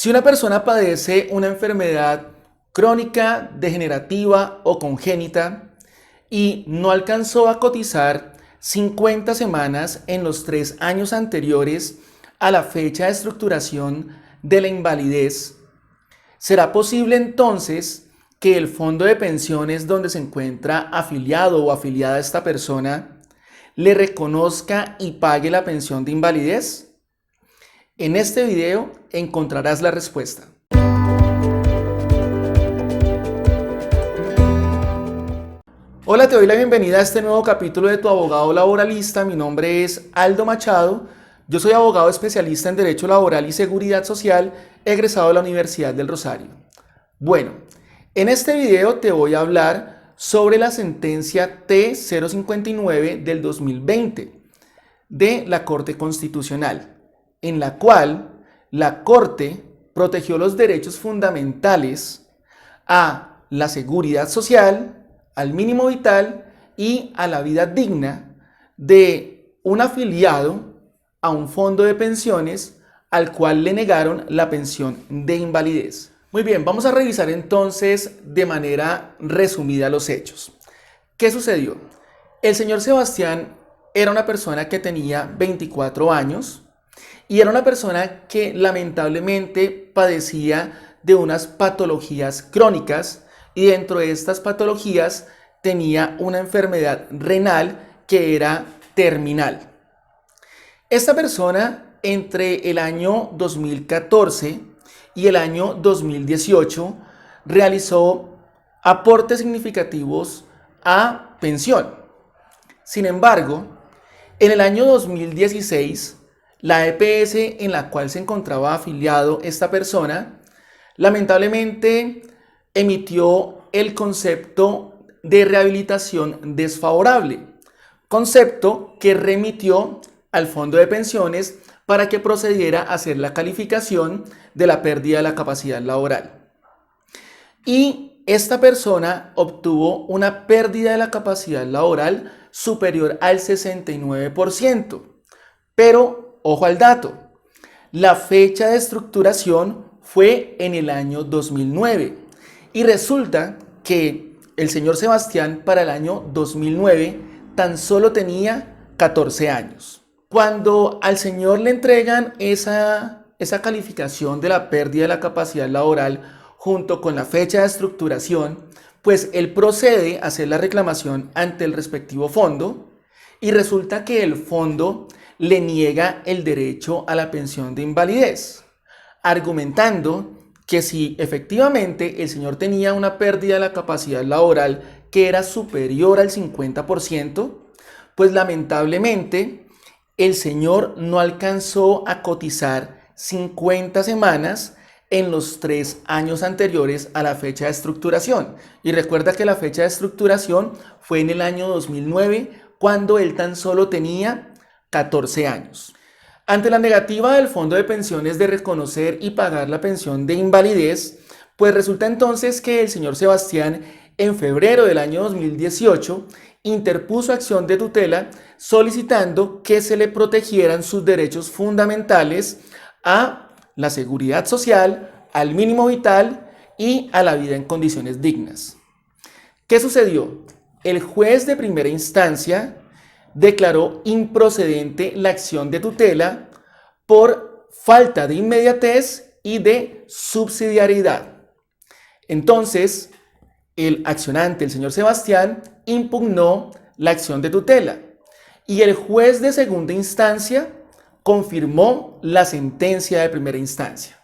Si una persona padece una enfermedad crónica, degenerativa o congénita y no alcanzó a cotizar 50 semanas en los 3 años anteriores a la fecha de estructuración de la invalidez, ¿será posible entonces que el fondo de pensiones donde se encuentra afiliado o afiliada esta persona le reconozca y pague la pensión de invalidez? En este video encontrarás la respuesta. Hola, te doy la bienvenida a este nuevo capítulo de Tu Abogado Laboralista. Mi nombre es Aldo Machado. Yo soy abogado especialista en Derecho Laboral y Seguridad Social, egresado de la Universidad del Rosario. Bueno, en este video te voy a hablar sobre la sentencia T-059 del 2020 de la Corte Constitucional, en la cual la Corte protegió los derechos fundamentales a la seguridad social, al mínimo vital y a la vida digna de un afiliado a un fondo de pensiones al cual le negaron la pensión de invalidez. Muy bien, vamos a revisar entonces de manera resumida los hechos. ¿Qué sucedió? El señor Sebastián era una persona que tenía 24 años y era una persona que lamentablemente padecía de unas patologías crónicas y dentro de estas patologías tenía una enfermedad renal que era terminal. Esta persona entre el año 2014 y el año 2018 realizó aportes significativos a pensión. Sin embargo, en el año 2016, la EPS en la cual se encontraba afiliado esta persona, lamentablemente emitió el concepto de rehabilitación desfavorable, concepto que remitió al fondo de pensiones para que procediera a hacer la calificación de la pérdida de la capacidad laboral. Y esta persona obtuvo una pérdida de la capacidad laboral superior al 69%. Pero ojo al dato, la fecha de estructuración fue en el año 2009 y resulta que el señor Sebastián para el año 2009 tan solo tenía 14 años. Cuando al señor le entregan esa calificación de la pérdida de la capacidad laboral junto con la fecha de estructuración, pues él procede a hacer la reclamación ante el respectivo fondo y resulta que el fondo le niega el derecho a la pensión de invalidez, argumentando que si efectivamente el señor tenía una pérdida de la capacidad laboral que era superior al 50%, pues lamentablemente el señor no alcanzó a cotizar 50 semanas en los 3 años anteriores a la fecha de estructuración. Y recuerda que la fecha de estructuración fue en el año 2009, cuando él tan solo tenía 14 años. Ante la negativa del Fondo de Pensiones de reconocer y pagar la pensión de invalidez, pues resulta entonces que el señor Sebastián en febrero del año 2018 interpuso acción de tutela solicitando que se le protegieran sus derechos fundamentales a la seguridad social, al mínimo vital y a la vida en condiciones dignas. ¿Qué sucedió? El juez de primera instancia declaró improcedente la acción de tutela por falta de inmediatez y de subsidiariedad. Entonces, el accionante, el señor Sebastián, impugnó la acción de tutela y el juez de segunda instancia confirmó la sentencia de primera instancia.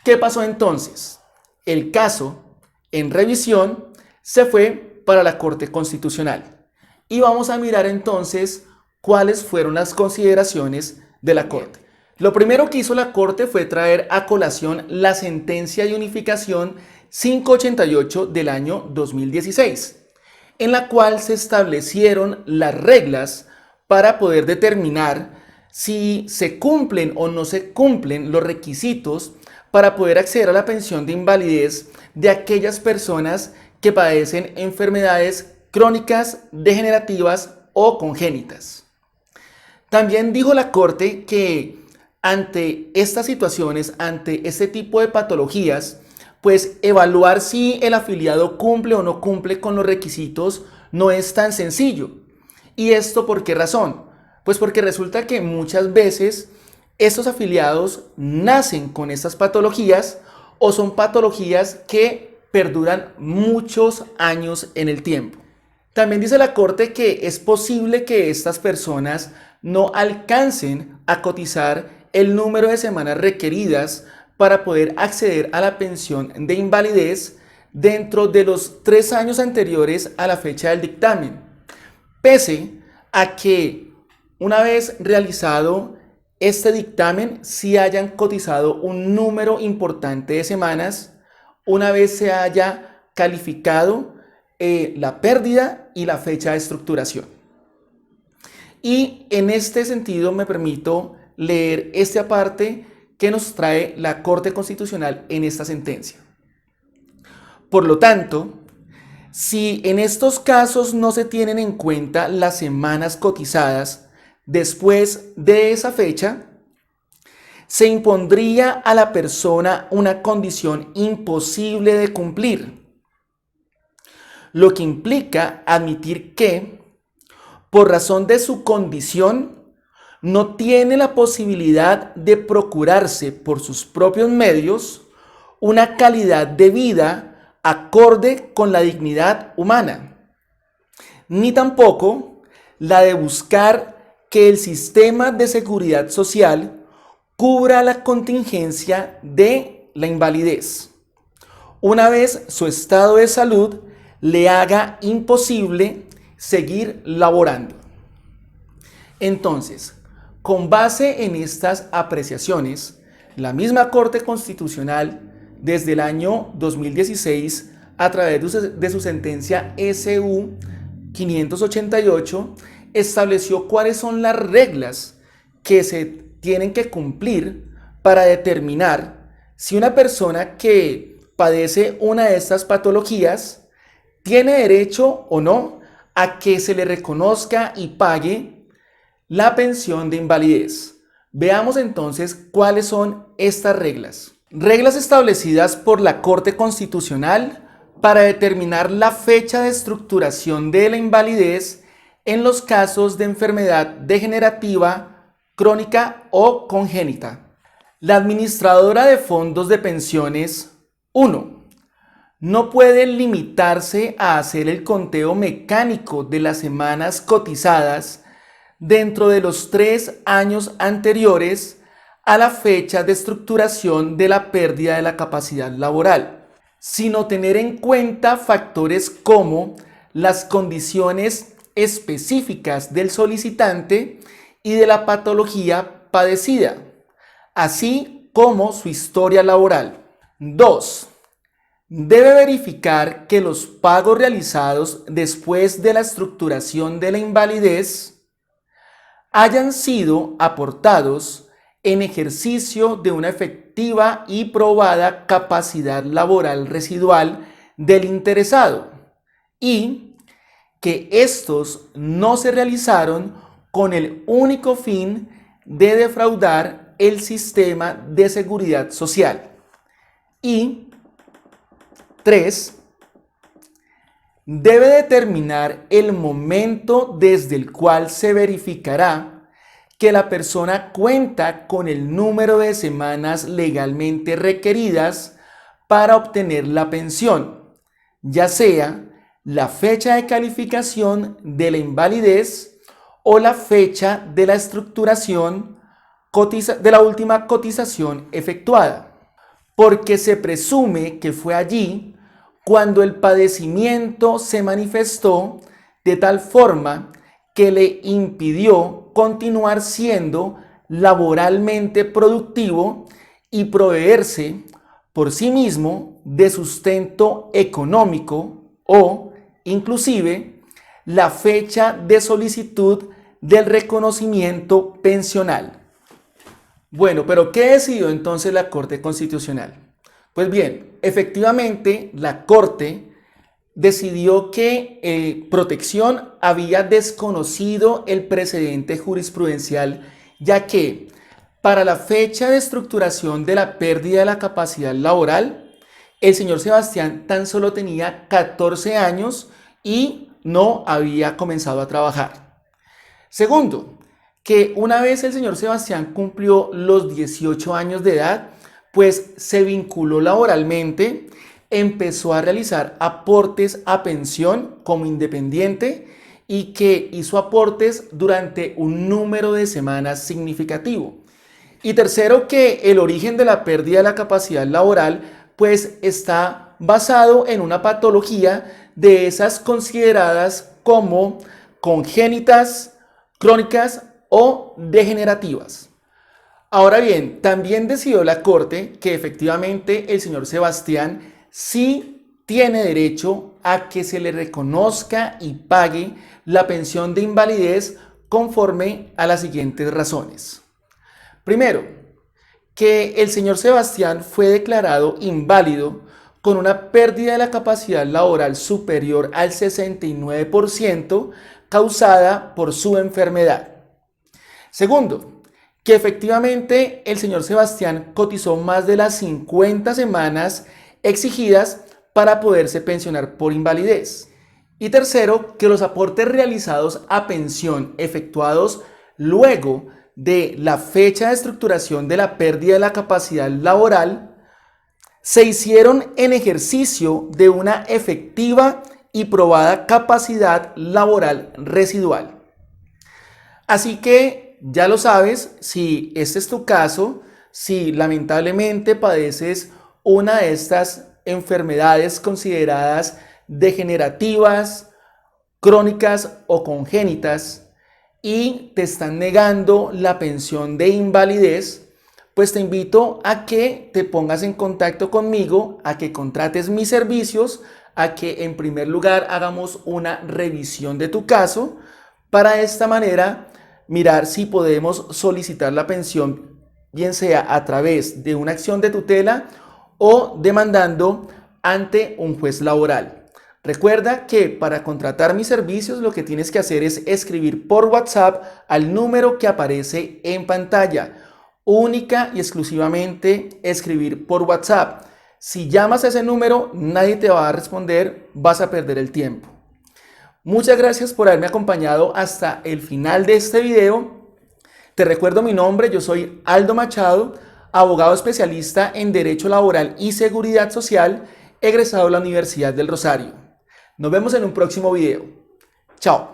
¿Qué pasó entonces? El caso, en revisión, se fue para la Corte Constitucional. Y vamos a mirar entonces cuáles fueron las consideraciones de la Corte. Lo primero que hizo la Corte fue traer a colación la sentencia de unificación 588 del año 2016, en la cual se establecieron las reglas para poder determinar si se cumplen o no se cumplen los requisitos para poder acceder a la pensión de invalidez de aquellas personas que padecen enfermedades crónicas, degenerativas o congénitas. También dijo la Corte que ante estas situaciones, ante este tipo de patologías, pues evaluar si el afiliado cumple o no cumple con los requisitos no es tan sencillo. ¿Y esto por qué razón? Pues porque resulta que muchas veces estos afiliados nacen con estas patologías o son patologías que perduran muchos años en el tiempo. También dice la Corte que es posible que estas personas no alcancen a cotizar el número de semanas requeridas para poder acceder a la pensión de invalidez dentro de los 3 años anteriores a la fecha del dictamen, pese a que una vez realizado este dictamen sí hayan cotizado un número importante de semanas, una vez se haya calificado la pérdida y la fecha de estructuración. Y en este sentido me permito leer esta parte que nos trae la Corte Constitucional en esta sentencia. Por lo tanto, si en estos casos no se tienen en cuenta las semanas cotizadas después de esa fecha, se impondría a la persona una condición imposible de cumplir, lo que implica admitir que, por razón de su condición, no tiene la posibilidad de procurarse por sus propios medios una calidad de vida acorde con la dignidad humana, ni tampoco la de buscar que el sistema de seguridad social cubra la contingencia de la invalidez, una vez su estado de salud le haga imposible seguir laborando. Entonces, con base en estas apreciaciones, la misma Corte Constitucional, desde el año 2016, a través de su sentencia SU 588, estableció cuáles son las reglas que se tienen que cumplir para determinar si una persona que padece una de estas patologías tiene derecho o no a que se le reconozca y pague la pensión de invalidez. Veamos entonces cuáles son estas reglas. Reglas establecidas por la Corte Constitucional para determinar la fecha de estructuración de la invalidez en los casos de enfermedad degenerativa, crónica o congénita. La administradora de fondos de pensiones 1. No puede limitarse a hacer el conteo mecánico de las semanas cotizadas dentro de los 3 años anteriores a la fecha de estructuración de la pérdida de la capacidad laboral, sino tener en cuenta factores como las condiciones específicas del solicitante y de la patología padecida, así como su historia laboral. 2. Debe verificar que los pagos realizados después de la estructuración de la invalidez hayan sido aportados en ejercicio de una efectiva y probada capacidad laboral residual del interesado y que estos no se realizaron con el único fin de defraudar el sistema de seguridad social. Y 3. Debe determinar el momento desde el cual se verificará que la persona cuenta con el número de semanas legalmente requeridas para obtener la pensión, ya sea la fecha de calificación de la invalidez o la fecha de la estructuración de la última cotización efectuada, porque se presume que fue allí cuando el padecimiento se manifestó de tal forma que le impidió continuar siendo laboralmente productivo y proveerse por sí mismo de sustento económico o, inclusive, la fecha de solicitud del reconocimiento pensional. Bueno, pero ¿qué decidió entonces la Corte Constitucional? Pues bien, efectivamente la Corte decidió que Protección había desconocido el precedente jurisprudencial, ya que para la fecha de estructuración de la pérdida de la capacidad laboral, el señor Sebastián tan solo tenía 14 años y no había comenzado a trabajar. Segundo, que una vez el señor Sebastián cumplió los 18 años de edad, pues se vinculó laboralmente, empezó a realizar aportes a pensión como independiente y que hizo aportes durante un número de semanas significativo. Y tercero, que el origen de la pérdida de la capacidad laboral pues está basado en una patología de esas consideradas como congénitas, crónicas o degenerativas. Ahora bien, también decidió la Corte que efectivamente el señor Sebastián sí tiene derecho a que se le reconozca y pague la pensión de invalidez conforme a las siguientes razones. Primero, que el señor Sebastián fue declarado inválido con una pérdida de la capacidad laboral superior al 69% causada por su enfermedad. Segundo, que efectivamente el señor Sebastián cotizó más de las 50 semanas exigidas para poderse pensionar por invalidez. Y tercero, que los aportes realizados a pensión efectuados luego de la fecha de estructuración de la pérdida de la capacidad laboral se hicieron en ejercicio de una efectiva y probada capacidad laboral residual. Así que ya lo sabes, si este es tu caso, si lamentablemente padeces una de estas enfermedades consideradas degenerativas, crónicas o congénitas, y te están negando la pensión de invalidez, pues te invito a que te pongas en contacto conmigo, a que contrates mis servicios, a que en primer lugar hagamos una revisión de tu caso, para de esta manera mirar si podemos solicitar la pensión, bien sea a través de una acción de tutela o demandando ante un juez laboral. Recuerda que para contratar mis servicios lo que tienes que hacer es escribir por WhatsApp al número que aparece en pantalla. Única y exclusivamente escribir por WhatsApp. Si llamas a ese número, nadie te va a responder, vas a perder el tiempo. Muchas gracias por haberme acompañado hasta el final de este video. Te recuerdo mi nombre, yo soy Aldo Machado, abogado especialista en Derecho Laboral y Seguridad Social, egresado de la Universidad del Rosario. Nos vemos en un próximo video. Chao.